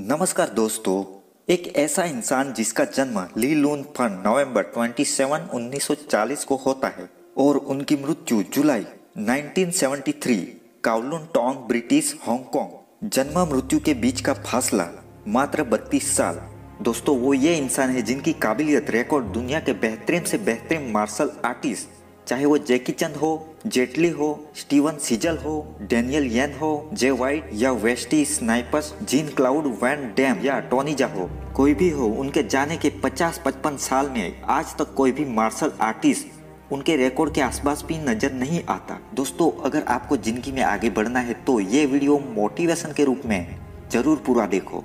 नमस्कार दोस्तों। एक ऐसा इंसान जिसका जन्म ली लून फन नवंबर 27 1940 को होता है और उनकी मृत्यु जुलाई 1973 काउलून टाउन ब्रिटिश हांगकांग। जन्म मृत्यु के बीच का फासला मात्र 32 साल। दोस्तों वो ये इंसान है जिनकी काबिलियत रिकॉर्ड दुनिया के बेहतरीन से बेहतरीन मार्शल आर्टिस्ट, चाहे वो जैकी चंद हो, जेटली हो, स्टीवन सीजल हो, डेनियल येन हो, जे वाइट या Westie snipers, Jean Claude Van Damme या टोनी जा हो, कोई भी हो, उनके जाने के 50-55 साल में आज तक कोई भी मार्शल आर्टिस्ट उनके रिकॉर्ड के आसपास भी नजर नहीं आता। दोस्तों अगर आपको जिंदगी में आगे बढ़ना है तो ये वीडियो मोटिवेशन के रूप में जरूर पूरा देखो।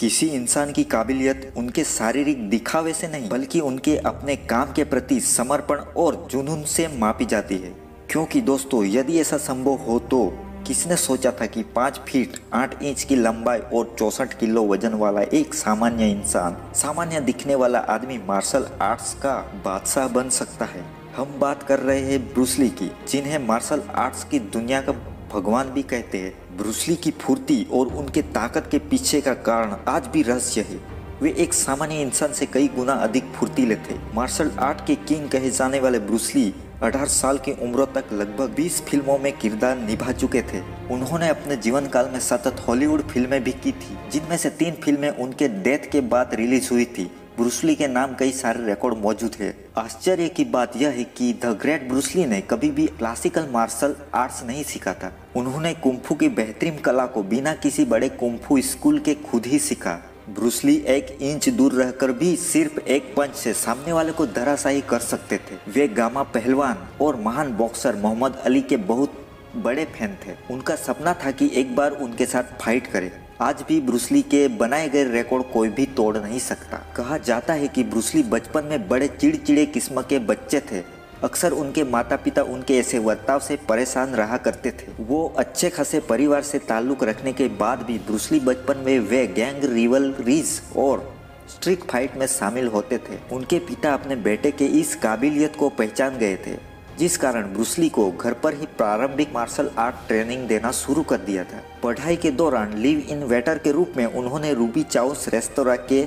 किसी इंसान की काबिलियत उनके शारीरिक दिखावे से नहीं बल्कि उनके अपने काम के प्रति समर्पण और जुनून से मापी जाती है। क्योंकि दोस्तों यदि ऐसा संभव हो तो किसने सोचा था कि 5 फीट 8 इंच की लंबाई और 64 किलो वजन वाला एक सामान्य इंसान, सामान्य दिखने वाला आदमी मार्शल आर्ट्स का बादशाह बन सकता है। हम बात कर रहे हैं ब्रूस ली की, जिन्हें मार्शल आर्ट्स की दुनिया का भगवान भी कहते हैं। ब्रूस ली की फुर्ती और उनके ताकत के पीछे का कारण आज भी रहस्य है। वे एक सामान्य इंसान से कई गुना अधिक फुर्तीले थे। मार्शल आर्ट के किंग कहे जाने वाले ब्रूस ली 18 साल की उम्र तक लगभग 20 फिल्मों में किरदार निभा चुके थे। उन्होंने अपने जीवन काल में सतत हॉलीवुड फिल्में भी की थी, जिनमें से 3 फिल्में उनके डेथ के बाद रिलीज हुई थी। ब्रूस ली के नाम कई सारे रिकॉर्ड मौजूद है। आश्चर्य की बात यह है कि द ग्रेट ब्रूस ली ने कभी भी क्लासिकल मार्शल आर्ट्स नहीं सीखा था। उन्होंने कुंफू की बेहतरीन कला को बिना किसी बड़े कुंफू स्कूल के खुद ही सीखा। ब्रूस ली 1 इंच दूर रहकर भी सिर्फ एक पंच से सामने वाले को धराशायी कर सकते थे। वे गामा पहलवान और महान बॉक्सर मोहम्मद अली के बहुत बड़े फैन थे। उनका सपना था कि एक बार उनके साथ फाइट करे। आज भी ब्रूस ली के बनाए गए रिकॉर्ड कोई भी तोड़ नहीं सकता। कहा जाता है कि ब्रूस ली बचपन में बड़े चिड़चिड़े किस्म के बच्चे थे। अक्सर उनके माता पिता उनके ऐसे बर्ताव से परेशान रहा करते थे। वो अच्छे खासे परिवार से ताल्लुक रखने के बाद भी ब्रूस ली बचपन में वे गैंग रिवलरीज और स्ट्रीट फाइट में शामिल होते थे। उनके पिता अपने बेटे के इस काबिलियत को पहचान गए थे, जिस कारण ब्रूस ली को घर पर ही प्रारंभिक मार्शल आर्ट ट्रेनिंग देना शुरू कर दिया था। पढ़ाई के दौरान लिव इन वेटर के रूप में उन्होंने रूबी चाउस रेस्तोरां के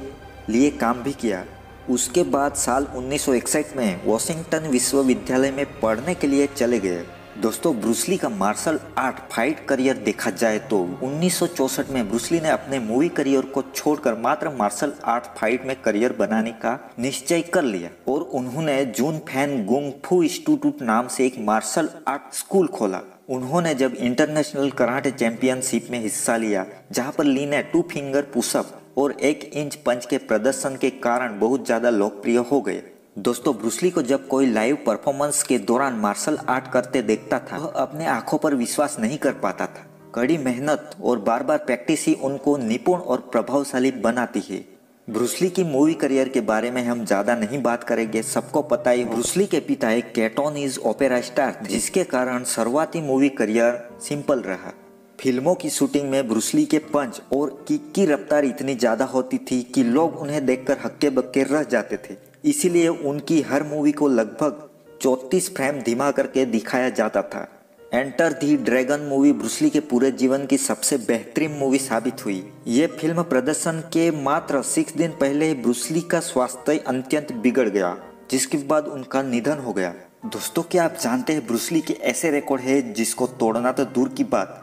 लिए काम भी किया। उसके बाद साल 1961 में वॉशिंगटन विश्वविद्यालय में पढ़ने के लिए चले गए। दोस्तों ब्रूस ली का मार्शल आर्ट फाइट करियर देखा जाए तो 1964 में ब्रूस ली ने अपने मूवी करियर को छोड़कर मात्र मार्शल आर्ट फाइट में करियर बनाने का निश्चय कर लिया और उन्होंने जून फैन गुंग फू इंस्टीट्यूट नाम से एक मार्शल आर्ट स्कूल खोला। उन्होंने जब इंटरनेशनल कराटे चैंपियनशिप में हिस्सा लिया, जहां पर ली ने 2 फिंगर पुशअप और 1 इंच पंच के प्रदर्शन के कारण बहुत ज्यादा लोकप्रिय हो गए। दोस्तों ब्रूस ली को जब कोई लाइव परफॉर्मेंस के दौरान मार्शल आर्ट करते देखता था, वह अपने आंखों पर विश्वास नहीं कर पाता था। कड़ी मेहनत और बार बार प्रैक्टिस ही उनको निपुण और प्रभावशाली बनाती है। ब्रूस ली की मूवी करियर के बारे में हम ज्यादा नहीं बात करेंगे। सबको पता ही ब्रूस ली के पिता एक कैटोनीज ओपेरा स्टार थे, जिसके कारण शुरुआती मूवी करियर सिंपल रहा। फिल्मों की शूटिंग में ब्रूस ली के पंच और किक की रफ्तार इतनी ज्यादा होती थी कि लोग उन्हें देखकर हक्के बक्के रह जाते थे। इसीलिए उनकी हर मूवी को लगभग 34 फ्रेम धीमा करके दिखाया जाता था। Enter the dragon movie Bruce Lee के पूरे जीवन की सबसे बेहतरीन मूवी साबित हुई। ये फिल्म प्रदर्शन के मात्र 6 दिन पहले ही ब्रूस ली का स्वास्थ्य अत्यंत बिगड़ गया, जिसके बाद उनका निधन हो गया। दोस्तों क्या आप जानते हैं ब्रूस ली के ऐसे रिकॉर्ड है जिसको तोड़ना तो दूर की बात,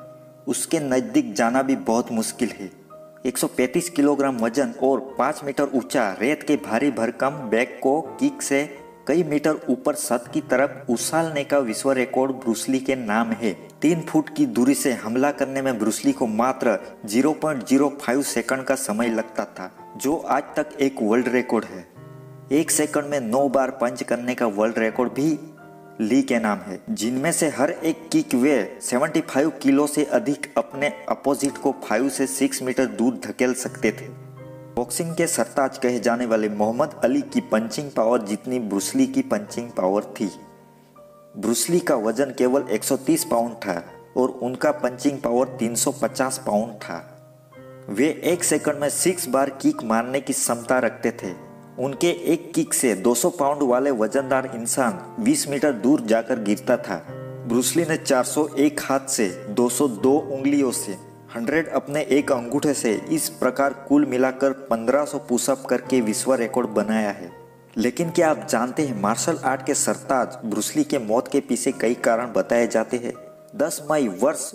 उसके नजदीक जाना भी बहुत मुश्किल है। 135 किलोग्राम वजन और 5 मीटर ऊंचा रेत के भारी भरकम बैग को किक से कई मीटर ऊपर छत की तरफ उछालने का विश्व रिकॉर्ड ब्रूस ली के नाम है। 3 फुट की दूरी से हमला करने में ब्रूस ली को मात्र 0.05 सेकंड का समय लगता था, जो आज तक एक वर्ल्ड रिकॉर्ड है। 1 सेकंड में 9 बार पंच करने का वर्ल्ड रिकॉर्ड भी ली के नाम है, जिनमें से हर एक किक वे 75 किलो से अधिक अपने अपोजिट को 5 से 6 मीटर दूर धकेल सकते थे। बॉक्सिंग के सरताज कहे जाने वाले मोहम्मद अली की पंचिंग पावर जितनी ब्रूस ली की पंचिंग पावर थी। ब्रूस ली का वजन केवल 130 पाउंड था और उनका पंचिंग पावर 350 पाउंड था। वे 1 सेकंड में 6 बार किक मारने की क्षमता रखते थे। उनके एक किक से 200 पाउंड वाले वजनदार इंसान 20 मीटर दूर जाकर गिरता था। ब्रूस ली ने 401 हाथ से 202 उंगलियों से 100 अपने एक अंगूठे से इस प्रकार कुल मिलाकर 1500 पुशअप करके विश्व रिकॉर्ड बनाया है। लेकिन क्या आप जानते हैं मार्शल आर्ट के सरताज ब्रूस ली के मौत के पीछे कई कारण बताए जाते हैं। 10 मई वर्ष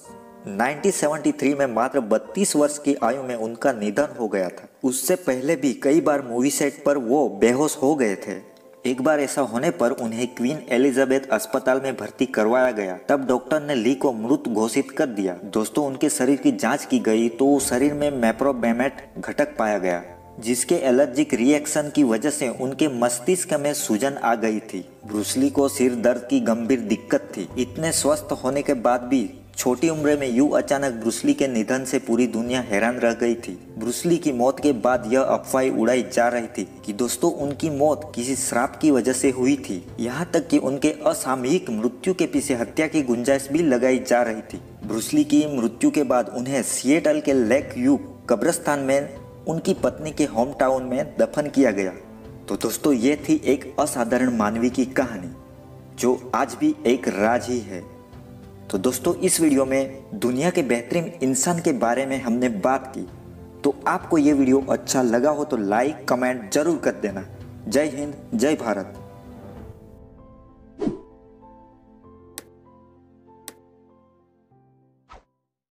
1973 में मात्र 32 वर्ष की आयु में उनका निधन हो गया था। उससे पहले भी कई बार मूवी सेट पर वो बेहोश हो गए थे। एक बार ऐसा होने पर उन्हें क्वीन एलिजाबेथ अस्पताल में भर्ती करवाया गया। तब डॉक्टर ने ली को मृत घोषित कर दिया। दोस्तों, उनके शरीर की जांच की गई तो शरीर में मैप्रोबेमेट घटक पाया गया, जिसके एलर्जिक रिएक्शन की वजह से उनके मस्तिष्क में सूजन आ गई थी। ब्रूस ली को सिर दर्द की गंभीर दिक्कत थी। इतने स्वस्थ होने के बाद भी छोटी उम्र में यूं अचानक ब्रूस ली के निधन से पूरी दुनिया हैरान रह गई थी। ब्रूस ली की मौत के बाद यह अफवाह उड़ाई जा रही थी कि दोस्तों उनकी मौत किसी श्राप की वजह से हुई थी। यहाँ तक कि उनके असामयिक मृत्यु के पीछे हत्या की गुंजाइश भी लगाई जा रही थी। ब्रूस ली की मृत्यु के बाद उन्हें सिएटल के लेक व्यू कब्रिस्तान में उनकी पत्नी के होम टाउन में दफन किया गया। तो दोस्तों, ये थी एक असाधारण मानवीय की कहानी जो आज भी एक राज ही है। तो दोस्तों, इस वीडियो में दुनिया के बेहतरीन इंसान के बारे में हमने बात की। तो आपको ये वीडियो अच्छा लगा हो तो लाइक कमेंट जरूर कर देना। जय हिंद, जय भारत।